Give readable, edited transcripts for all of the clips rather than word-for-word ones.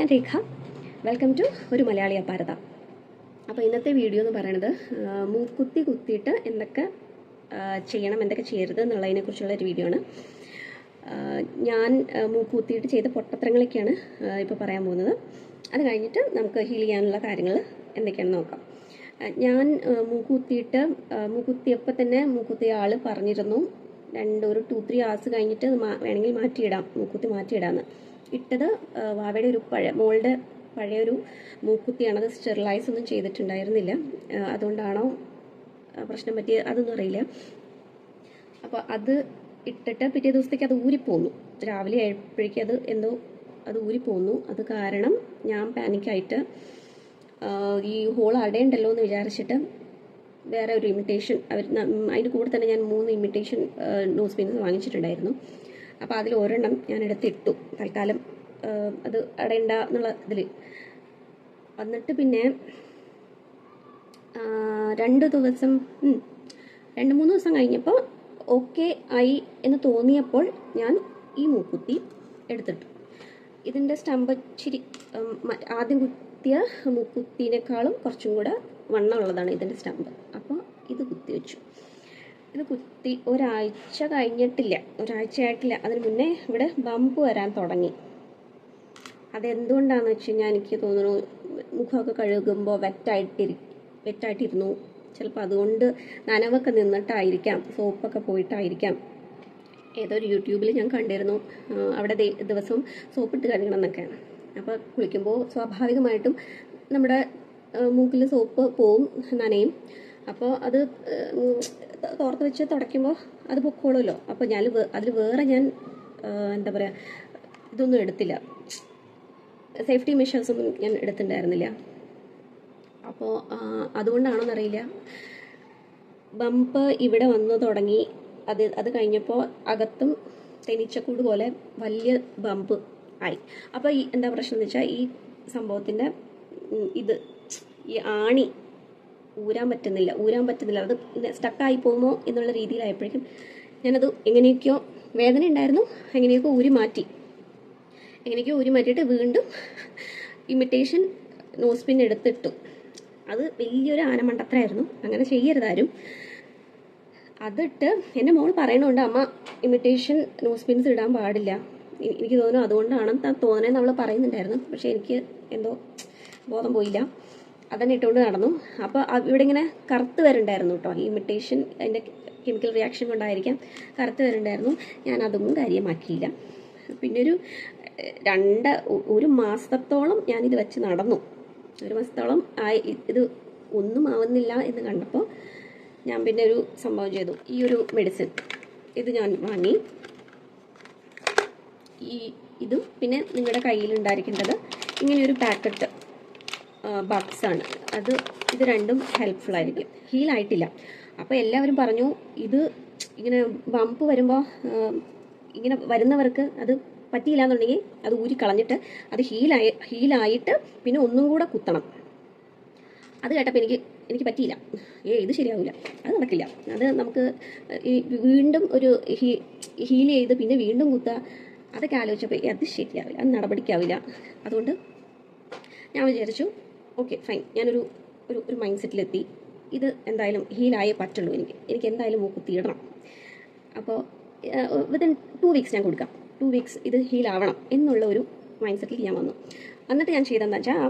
ഞാൻ രേഖ. Welcome to ഒരു മലയാളി അപാരത. അപ്പോൾ ഇന്നത്തെ വീഡിയോ എന്ന് പറയുന്നത് മൂക്കുത്തി കുത്തിയിട്ട് എന്തൊക്കെ ചെയ്യണം, എന്തൊക്കെ ചെയ്യരുത് എന്നുള്ളതിനെക്കുറിച്ചുള്ള ഒരു വീഡിയോ ആണ്. ഞാൻ മൂക്കുത്തിയിട്ട് ചെയ്ത പൊട്ടത്തരങ്ങളൊക്കെയാണ് ഇപ്പോൾ പറയാൻ പോകുന്നത്. അത് കഴിഞ്ഞിട്ട് നമുക്ക് ഹീൽ ചെയ്യാനുള്ള കാര്യങ്ങൾ എന്തൊക്കെയാണെന്ന് നോക്കാം. ഞാൻ മൂക്കുത്തിയപ്പോൾ തന്നെ മൂക്കുത്തിയ ആൾ പറഞ്ഞിരുന്നു ഒരു 2-3 hours കഴിഞ്ഞിട്ട് വേണമെങ്കിൽ മാറ്റിയിടാം, മൂക്കുത്തി മാറ്റിയിടാമെന്ന്. ഇട്ടത് വാവയുടെ ഒരു മോളുടെ പഴയൊരു മൂക്കുത്തിയാണ്. അത് സ്റ്റെറിലൈസ് ഒന്നും ചെയ്തിട്ടുണ്ടായിരുന്നില്ല. അതുകൊണ്ടാണോ പ്രശ്നം പറ്റിയത് അതൊന്നും അറിയില്ല. അപ്പോൾ അത് ഇട്ടിട്ട് പിറ്റേ ദിവസത്തേക്ക് അത് ഊരിപ്പോന്നു. രാവിലെ ആയപ്പോഴേക്കും അത് ഊരിപ്പോന്നു. അത് കാരണം ഞാൻ പാനിക്കായിട്ട് ഈ ഹോൾ അടയുണ്ടല്ലോ എന്ന് വിചാരിച്ചിട്ട് വേറെ ഒരു ഇമിറ്റേഷൻ അതിൻ്റെ കൂടെ തന്നെ ഞാൻ 3 ഇമിറ്റേഷൻ നോസ് പിൻസ് വാങ്ങിച്ചിട്ടുണ്ടായിരുന്നു. അപ്പോൾ അതിൽ ഒരെണ്ണം ഞാൻ എടുത്തിട്ടു തൽക്കാലം, അത് അടയണ്ട എന്നുള്ള ഇതിൽ. എന്നിട്ട് പിന്നെ 2-3 ദിവസം കഴിഞ്ഞപ്പോൾ ഓക്കെ ആയി എന്ന് തോന്നിയപ്പോൾ ഞാൻ ഈ മൂക്കുത്തി എടുത്തിട്ടു. ഇതിൻ്റെ സ്റ്റമ്പ് ഇച്ചിരി ആദ്യം കുത്തിയ മൂക്കുത്തിനേക്കാളും കുറച്ചും കൂടെ വണ്ണമുള്ളതാണ് ഇതിൻ്റെ സ്റ്റമ്പ്. അപ്പോൾ ഇത് കുത്തി വെച്ചു. ഇത് കുത്തി ഒരാഴ്ച ആയിട്ടില്ല. അതിന് മുന്നേ ഇവിടെ ബമ്പ് വരാൻ തുടങ്ങി. അതെന്തുകൊണ്ടാണെന്ന് വെച്ച് കഴിഞ്ഞാൽ എനിക്ക് തോന്നുന്നു മുഖമൊക്കെ കഴുകുമ്പോൾ വെറ്റായിട്ടിരുന്നു. ചിലപ്പോൾ അതുകൊണ്ട് നനവൊക്കെ നിന്നിട്ടായിരിക്കാം, സോപ്പൊക്കെ പോയിട്ടായിരിക്കാം. ഏതൊരു യൂട്യൂബിൽ ഞാൻ കണ്ടിരുന്നു അവിടെ ദിവസവും സോപ്പിട്ട് കഴുകണം എന്നൊക്കെ. അപ്പോൾ കുളിക്കുമ്പോൾ സ്വാഭാവികമായിട്ടും നമ്മുടെ മൂക്കിൽ സോപ്പ് പോവും, നനയും. അപ്പോൾ അത് തോർത്ത് വെച്ച് തുടയ്ക്കുമ്പോൾ അത് പൊക്കോളുമല്ലോ. അപ്പോൾ അതിൽ വേറെ ഞാൻ എന്താ പറയുക, ഇതൊന്നും എടുത്തില്ല, സേഫ്റ്റി മെഷേഴ്സൊന്നും ഞാൻ എടുത്തിട്ടുണ്ടായിരുന്നില്ല. അപ്പോൾ അതുകൊണ്ടാണോന്നറിയില്ല, ബമ്പ് ഇവിടെ വന്നു തുടങ്ങി. അത് കഴിഞ്ഞപ്പോൾ അകത്തും തേനീച്ചക്കൂട് പോലെ വലിയ ബമ്പ് ആയി. അപ്പോൾ എന്താ പ്രശ്നം എന്ന് വെച്ചാൽ, ഈ സംഭവത്തിൻ്റെ ഈ ആണി ഊരാൻ പറ്റുന്നില്ല. അത് സ്റ്റക്കായി പോകുമോ എന്നുള്ള രീതിയിലായപ്പോഴേക്കും ഞാനത് എങ്ങനെയൊക്കെയോ വേദന ഉണ്ടായിരുന്നു, എങ്ങനെയൊക്കെ ഊരി മാറ്റിയിട്ട് വീണ്ടും ഇമിറ്റേഷൻ നോസ് പിൻ എടുത്തിട്ടു. അത് വലിയൊരു ആനമണ്ടത്രമായിരുന്നു. അങ്ങനെ ചെയ്യരുതാരും. അതിട്ട് എൻ്റെ മോൾ പറയണുണ്ട്, അമ്മ ഇമിറ്റേഷൻ നോസ് പിൻസ് ഇടാൻ പാടില്ല. എനിക്ക് തോന്നുന്നു അതുകൊണ്ടാണെന്ന് തോന്നണേന്ന് അവൾ പറയുന്നുണ്ടായിരുന്നു. പക്ഷേ എനിക്ക് എന്തോ ബോധം പോയില്ല, അതന്നെ ഇട്ടുകൊണ്ട് നടന്നു. അപ്പോൾ ഇവിടെ ഇങ്ങനെ കറുത്ത് വരുന്നുണ്ടായിരുന്നു കേട്ടോ. ഈ ഇമിറ്റേഷൻ അതിൻ്റെ കെമിക്കൽ റിയാക്ഷൻ കൊണ്ടായിരിക്കാം കറുത്ത് വരുന്നുണ്ടായിരുന്നു. ഞാൻ അതൊന്നും കാര്യമാക്കിയില്ല. പിന്നെ ഒരു മാസത്തോളം ഞാനിത് വെച്ച് നടന്നു. ഒരു മാസത്തോളം ഇത് ഒന്നും ആവുന്നില്ല എന്ന് കണ്ടപ്പോൾ ഞാൻ പിന്നെ ഒരു സംഭവം ചെയ്തു. ഈ ഒരു മെഡിസിൻ ഇത് ഞാൻ വാങ്ങി. ഇതും പിന്നെ നിങ്ങളുടെ കയ്യിലുണ്ടായിരിക്കേണ്ടത് ഇങ്ങനെയൊരു പാക്കറ്റ് ബക്സാണ്. ഇത് രണ്ടും ഹെൽപ്ഫുൾ ആയിരിക്കും. ഹീലായിട്ടില്ല. അപ്പോൾ എല്ലാവരും പറഞ്ഞു, ഇത് ഇങ്ങനെ ബമ്പ് വരുമ്പോൾ ഇങ്ങനെ വരുന്നവർക്ക് അത് പറ്റിയില്ല എന്നുണ്ടെങ്കിൽ അത് ഊരി കളഞ്ഞിട്ട് അത് ഹീലായിട്ട് പിന്നെ ഒന്നും കൂടെ കുത്തണം. അത് കേട്ടപ്പോൾ എനിക്ക് പറ്റിയില്ല. ഇത് ശരിയാവില്ല, അത് നടക്കില്ല. അത് നമുക്ക് വീണ്ടും ഒരു ഹീൽ ചെയ്ത് പിന്നെ വീണ്ടും കുത്തുക, അതൊക്കെ ആലോചിച്ചപ്പോൾ അത് ശരിയാവില്ല, അത് നടപടിക്കാവില്ല. അതുകൊണ്ട് ഞാൻ വിചാരിച്ചു ഓക്കെ ഫൈൻ, ഞാനൊരു മൈൻഡ് സെറ്റിലെത്തി. ഇത് എന്തായാലും ഹീലായേ പറ്റുള്ളൂ. എനിക്ക് എന്തായാലും മൂക്കുത്തി ഇടണം. അപ്പോൾ വിത്തിൻ 2 weeks ഞാൻ കൊടുക്കാം. 2 weeks ഇത് ഹീലാവണം എന്നുള്ള ഒരു മൈൻഡ് സെറ്റിൽ ഞാൻ വന്നു. എന്നിട്ട് ഞാൻ ചെയ്തതെന്ന് വെച്ചാൽ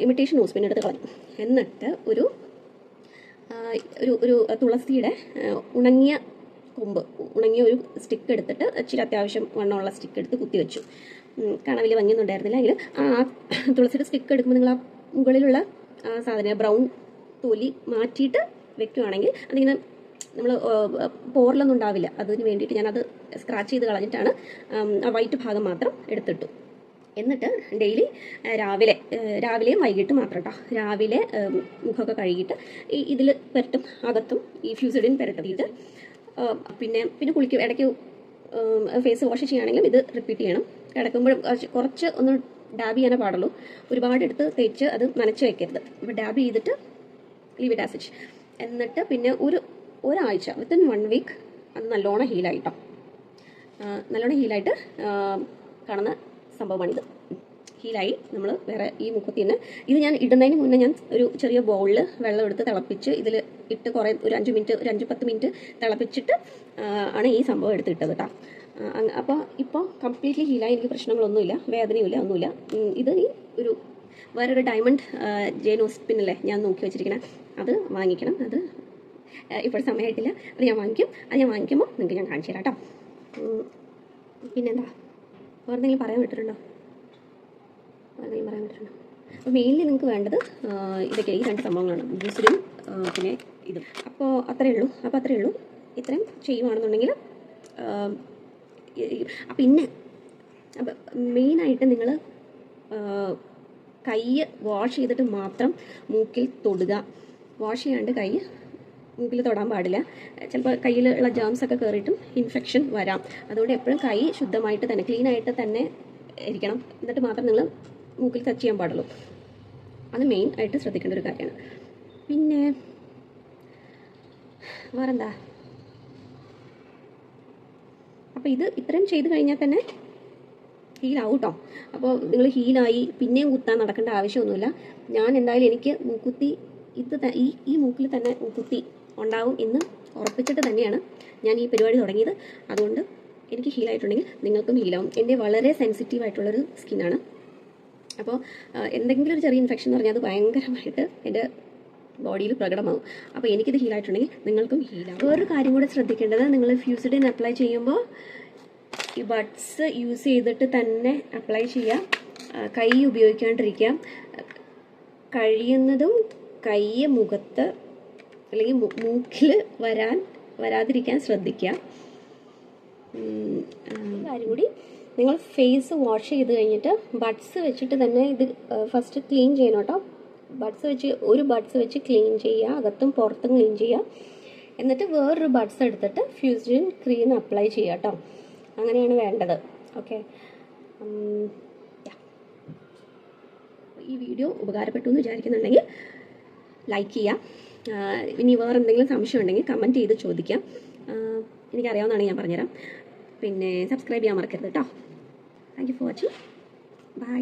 ഇമിറ്റേഷൻ നോസ് പിൻ എടുത്ത് കളഞ്ഞു. എന്നിട്ട് ഒരു തുളസിയുടെ ഉണങ്ങിയ ഒരു സ്റ്റിക്ക് എടുത്തിട്ട് ഇച്ചിരി അത്യാവശ്യം വണ്ണമുള്ള സ്റ്റിക്ക് എടുത്ത് കുത്തിവെച്ചു. കാണാൻ വലിയ ഭംഗിയൊന്നും ഉണ്ടായിരുന്നില്ല. എങ്കിലും ആ തുളസിയുടെ സ്റ്റിക്ക് എടുക്കുമ്പോൾ നിങ്ങൾ ആ മുകളിലുള്ള സാധനം ബ്രൗൺ തൊലി മാറ്റിയിട്ട് വെക്കുകയാണെങ്കിൽ അതിങ്ങനെ നമ്മൾ പോറിലൊന്നും ഉണ്ടാവില്ല. അതിന് വേണ്ടിയിട്ട് ഞാനത് സ്ക്രാച്ച് ചെയ്ത് കളഞ്ഞിട്ടാണ് ആ വൈറ്റ് ഭാഗം മാത്രം എടുത്തിട്ടു. എന്നിട്ട് ഡെയിലി രാവിലെയും വൈകിട്ട് മാത്രം കേട്ടോ. രാവിലെ മുഖമൊക്കെ കഴുകിയിട്ട് ഇതിൽ പുരട്ടും, അകത്തും ഈ ഫ്യൂസിഡിൻ പുരട്ടിയിട്ട് പിന്നെ ഇടയ്ക്ക് ഫേസ് വാഷ് ചെയ്യുകയാണെങ്കിലും ഇത് റിപ്പീറ്റ് ചെയ്യണം. കിടക്കുമ്പോഴും കുറച്ച് ഒന്ന് ഡാബ് ചെയ്യാനേ പാടുള്ളൂ. ഒരുപാട് എടുത്ത് തേച്ച് അത് നനച്ച് വയ്ക്കരുത്. അപ്പോൾ ഡാബ് ചെയ്തിട്ട് ലീവ് ഇറ്റ് ആസ് സച്ച്. എന്നിട്ട് പിന്നെ ഒരാഴ്ച വിത്തിൻ 1 week അത് നല്ലോണം ഹീലായിട്ട് കാണുന്ന സംഭവമാണിത്. ഹീലായി. നമ്മൾ വേറെ ഈ മുക്കുത്തി തന്നെ ഇത് ഞാൻ ഇടുന്നതിന് മുന്നേ ഞാൻ ഒരു ചെറിയ ബൗളിൽ വെള്ളം എടുത്ത് തിളപ്പിച്ച് ഇതിൽ ഇട്ട് കുറേ ഒരു 5-10 മിനിറ്റ് തിളപ്പിച്ചിട്ട് ആണ് ഈ സംഭവം എടുത്തിട്ടത് കേട്ടോ. അപ്പോൾ ഇപ്പോൾ കംപ്ലീറ്റ്ലി ഹീലായി, എനിക്ക് പ്രശ്നങ്ങളൊന്നുമില്ല, വേദനയുമില്ല, ഒന്നുമില്ല. ഇത് ഈ ഒരു വേറൊരു ഡയമണ്ട് ജെയിനോസ്പിന്നല്ലേ ഞാൻ നോക്കി വെച്ചിരിക്കണം, അത് വാങ്ങിക്കണം. അത് ഇപ്പോൾ സമയമായിട്ടില്ല, അത് ഞാൻ വാങ്ങിക്കും. അത് ഞാൻ വാങ്ങിക്കുമ്പോൾ നിങ്ങൾക്ക് ഞാൻ കാണിച്ചു തരാം കേട്ടോ. പിന്നെന്താ വേറെ എന്തെങ്കിലും പറയാൻ വിട്ടിട്ടുണ്ടോ? അപ്പോൾ മെയിൻലി നിങ്ങൾക്ക് വേണ്ടത് ഇതൊക്കെ ഈ 2 സംഭവങ്ങളാണ്, ഗ്ലിസറിനും പിന്നെ ഇതും. അപ്പോൾ അത്രയേ ഉള്ളൂ. ഇത്രയും ചെയ്യുവാണെന്നുണ്ടെങ്കിൽ പിന്നെ അപ്പം മെയിനായിട്ട് നിങ്ങൾ കൈ വാഷ് ചെയ്തിട്ട് മാത്രം മൂക്കിൽ തൊടുക. വാഷ് ചെയ്യാണ്ട് കൈ മൂക്കിൽ തൊടാൻ പാടില്ല. ചിലപ്പോൾ കയ്യിലുള്ള ജേംസ് ഒക്കെ കയറിയിട്ടും ഇൻഫെക്ഷൻ വരാം. അതുകൊണ്ട് എപ്പോഴും കൈ ശുദ്ധമായിട്ട് തന്നെ ക്ലീനായിട്ട് തന്നെ ഇരിക്കണം. എന്നിട്ട് മാത്രം നിങ്ങൾ മൂക്കിൽ ടച്ച് ചെയ്യാൻ പാടുള്ളൂ. അത് മെയിൻ ആയിട്ട് ശ്രദ്ധിക്കേണ്ട ഒരു കാര്യമാണ്. പിന്നെ വേറെന്താ, അപ്പോൾ ഇത് ഇത്രയും ചെയ്ത് കഴിഞ്ഞാൽ തന്നെ ഹീലാവും കേട്ടോ. അപ്പോൾ നിങ്ങൾ ഹീലായി പിന്നെയും കുത്താൻ നടക്കേണ്ട ആവശ്യമൊന്നുമില്ല. ഞാൻ എന്തായാലും എനിക്ക് മൂക്കുത്തി ഇത് ഈ മൂക്കിൽ തന്നെ മൂക്കുത്തി ഉണ്ടാവും എന്ന് ഉറപ്പിച്ചിട്ട് തന്നെയാണ് ഞാൻ ഈ പരിപാടി തുടങ്ങിയത്. അതുകൊണ്ട് എനിക്ക് ഹീലായിട്ടുണ്ടെങ്കിൽ നിങ്ങൾക്കും ഹീലാവും. എൻ്റെ വളരെ സെൻസിറ്റീവ് ആയിട്ടുള്ളൊരു സ്കിന്നാണ്. അപ്പോൾ എന്തെങ്കിലും ഒരു ചെറിയ ഇൻഫെക്ഷൻ എന്ന് പറഞ്ഞാൽ അത് ഭയങ്കരമായിട്ട് എൻ്റെ ബോഡിയിൽ പ്രകടമാവും. അപ്പോൾ എനിക്കിത് ഹീലായിട്ടുണ്ടെങ്കിൽ നിങ്ങൾക്കും ഹീലാവും. വേറൊരു കാര്യം കൂടെ ശ്രദ്ധിക്കേണ്ടത്, നിങ്ങൾ ഫ്യൂസിഡിൻ അപ്ലൈ ചെയ്യുമ്പോൾ ഈ ബഡ്സ് യൂസ് ചെയ്തിട്ട് തന്നെ അപ്ലൈ ചെയ്യുക. കൈ ഉപയോഗിക്കാണ്ടിരിക്കുക. കഴിയുന്നതും കൈ മുഖത്ത് അല്ലെങ്കിൽ മൂക്കിൽ വരാതിരിക്കാൻ ശ്രദ്ധിക്കുക. കാര്യം കൂടി, നിങ്ങൾ ഫേസ് വാഷ് ചെയ്ത് കഴിഞ്ഞിട്ട് ബഡ്സ് വെച്ചിട്ട് തന്നെ ഇത് ഫസ്റ്റ് ക്ലീൻ ചെയ്യണം കേട്ടോ. ഒരു ബഡ്സ് വെച്ച് ക്ലീൻ ചെയ്യുക, അകത്തും പുറത്തും ക്ലീൻ ചെയ്യുക. എന്നിട്ട് വേറൊരു ബഡ്സ് എടുത്തിട്ട് ഫ്യൂസിഡിൻ ക്രീം അപ്ലൈ ചെയ്യുക കേട്ടോ. അങ്ങനെയാണ് വേണ്ടത്. ഓക്കെ, ഈ വീഡിയോ ഉപകാരപ്പെട്ടു എന്ന് വിചാരിക്കുന്നുണ്ടെങ്കിൽ ലൈക്ക് ചെയ്യാം. ഇനി വേറെ എന്തെങ്കിലും സംശയം ഉണ്ടെങ്കിൽ കമൻറ്റ് ചെയ്ത് ചോദിക്കാം. എനിക്കറിയാവുന്നതാണ് ഞാൻ പറഞ്ഞുതരാം. പിന്നെ സബ്സ്ക്രൈബ് ചെയ്യാൻ മറക്കരുത് കേട്ടോ. Thank you for watching. By.